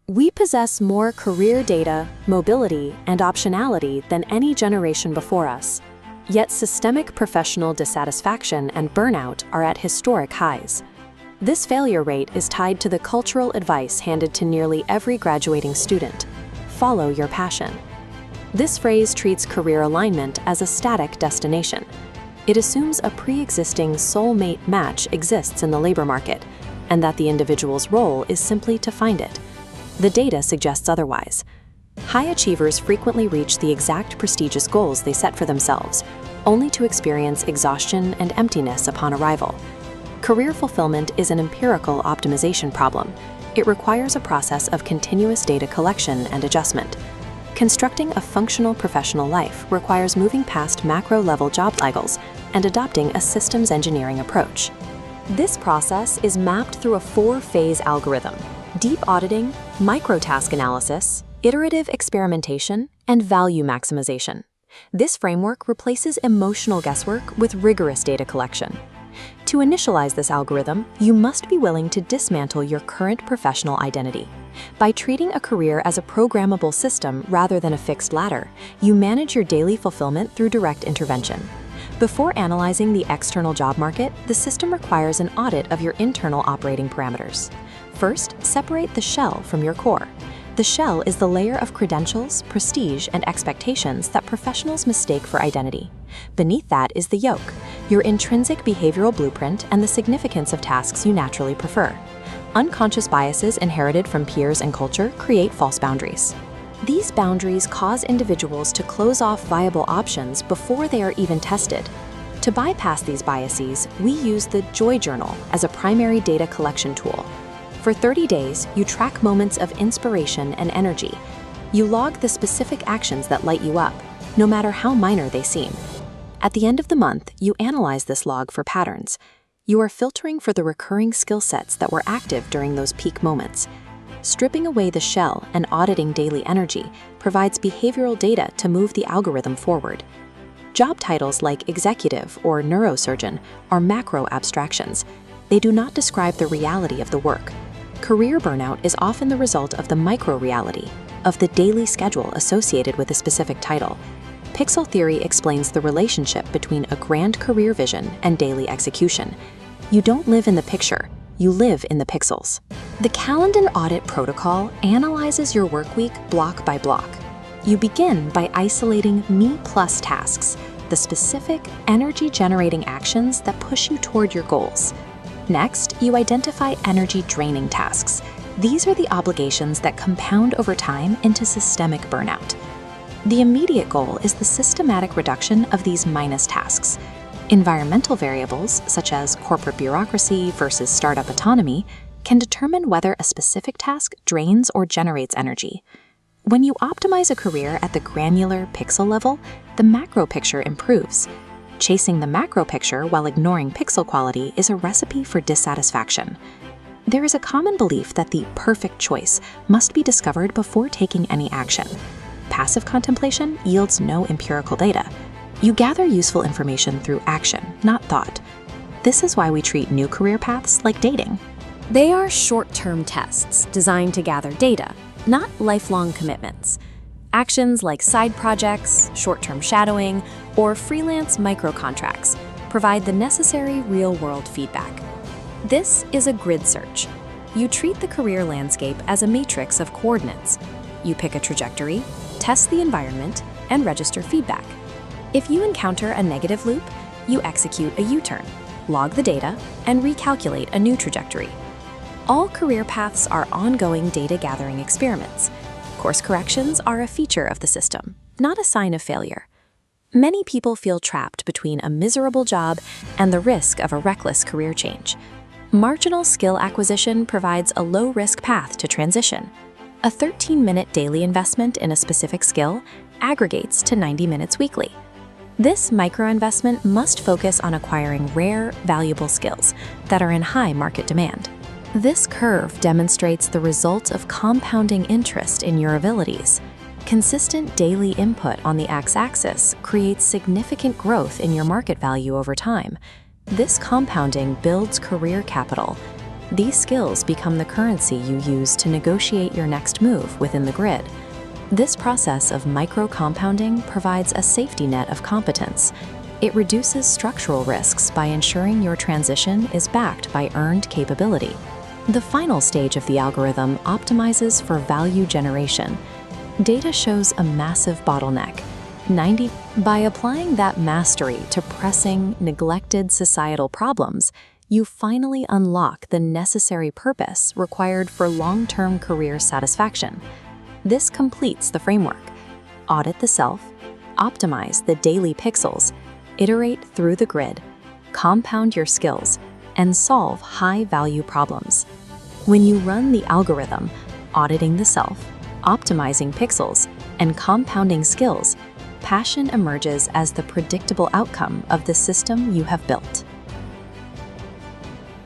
We possess more career data, mobility, and optionality than any generation before us. Yet systemic professional dissatisfaction and burnout are at historic highs. This failure rate is tied to the cultural advice handed to nearly every graduating student: follow your passion. This phrase treats career alignment as a static destination. It assumes a pre-existing soulmate match exists in the labor market, and that the individual's role is simply to find it. The data suggests otherwise. High achievers frequently reach the exact prestigious goals they set for themselves, only to experience exhaustion and emptiness upon arrival. Career fulfillment is an empirical optimization problem. It requires a process of continuous data collection and adjustment. Constructing a functional professional life requires moving past macro-level job titles and adopting a systems engineering approach. This process is mapped through a 4-phase algorithm: deep auditing, micro-task analysis, iterative experimentation, and value maximization. This framework replaces emotional guesswork with rigorous data collection. To initialize this algorithm, you must be willing to dismantle your current professional identity. By treating a career as a programmable system rather than a fixed ladder, you manage your daily fulfillment through direct intervention. Before analyzing the external job market, the system requires an audit of your internal operating parameters. First, separate the shell from your core. The shell is the layer of credentials, prestige, and expectations that professionals mistake for identity. Beneath that is the yolk, your intrinsic behavioral blueprint and the significance of tasks you naturally prefer. Unconscious biases inherited from peers and culture create false boundaries. These boundaries cause individuals to close off viable options before they are even tested. To bypass these biases, we use the Joy Journal as a primary data collection tool. For 30 days, you track moments of inspiration and energy. You log the specific actions that light you up, no matter how minor they seem. At the end of the month, you analyze this log for patterns. You are filtering for the recurring skill sets that were active during those peak moments. Stripping away the shell and auditing daily energy provides behavioral data to move the algorithm forward. Job titles like executive or neurosurgeon are macro abstractions. They do not describe the reality of the work. Career burnout is often the result of the micro-reality, of the daily schedule associated with a specific title. Pixel theory explains the relationship between a grand career vision and daily execution. You don't live in the picture, you live in the pixels. The calendar audit protocol analyzes your workweek block by block. You begin by isolating me-plus tasks, the specific, energy-generating actions that push you toward your goals. Next, you identify energy-draining tasks. These are the obligations that compound over time into systemic burnout. The immediate goal is the systematic reduction of these minus tasks. Environmental variables, such as corporate bureaucracy versus startup autonomy, can determine whether a specific task drains or generates energy. When you optimize a career at the granular pixel level, the macro picture improves. Chasing the macro picture while ignoring pixel quality is a recipe for dissatisfaction. There is a common belief that the perfect choice must be discovered before taking any action. Passive contemplation yields no empirical data. You gather useful information through action, not thought. This is why we treat new career paths like dating. They are short-term tests designed to gather data, not lifelong commitments. Actions like side projects, short-term shadowing, or freelance micro-contracts provide the necessary real-world feedback. This is a grid search. You treat the career landscape as a matrix of coordinates. You pick a trajectory, test the environment, and register feedback. If you encounter a negative loop, you execute a U-turn, log the data, and recalculate a new trajectory. All career paths are ongoing data-gathering experiments. Course corrections are a feature of the system, not a sign of failure. Many people feel trapped between a miserable job and the risk of a reckless career change. Marginal skill acquisition provides a low-risk path to transition. A 13-minute daily investment in a specific skill aggregates to 90 minutes weekly. This micro-investment must focus on acquiring rare, valuable skills that are in high market demand. This curve demonstrates the result of compounding interest in your abilities. Consistent daily input on the x-axis creates significant growth in your market value over time. This compounding builds career capital. These skills become the currency you use to negotiate your next move within the grid. This process of micro-compounding provides a safety net of competence. It reduces structural risks by ensuring your transition is backed by earned capability. The final stage of the algorithm optimizes for value generation. Data shows a massive bottleneck. By applying that mastery to pressing, neglected societal problems, you finally unlock the necessary purpose required for long-term career satisfaction. This completes the framework. Audit the self, optimize the daily pixels, iterate through the grid, compound your skills, and solve high-value problems. When you run the algorithm, auditing the self, optimizing pixels, and compounding skills, passion emerges as the predictable outcome of the system you have built.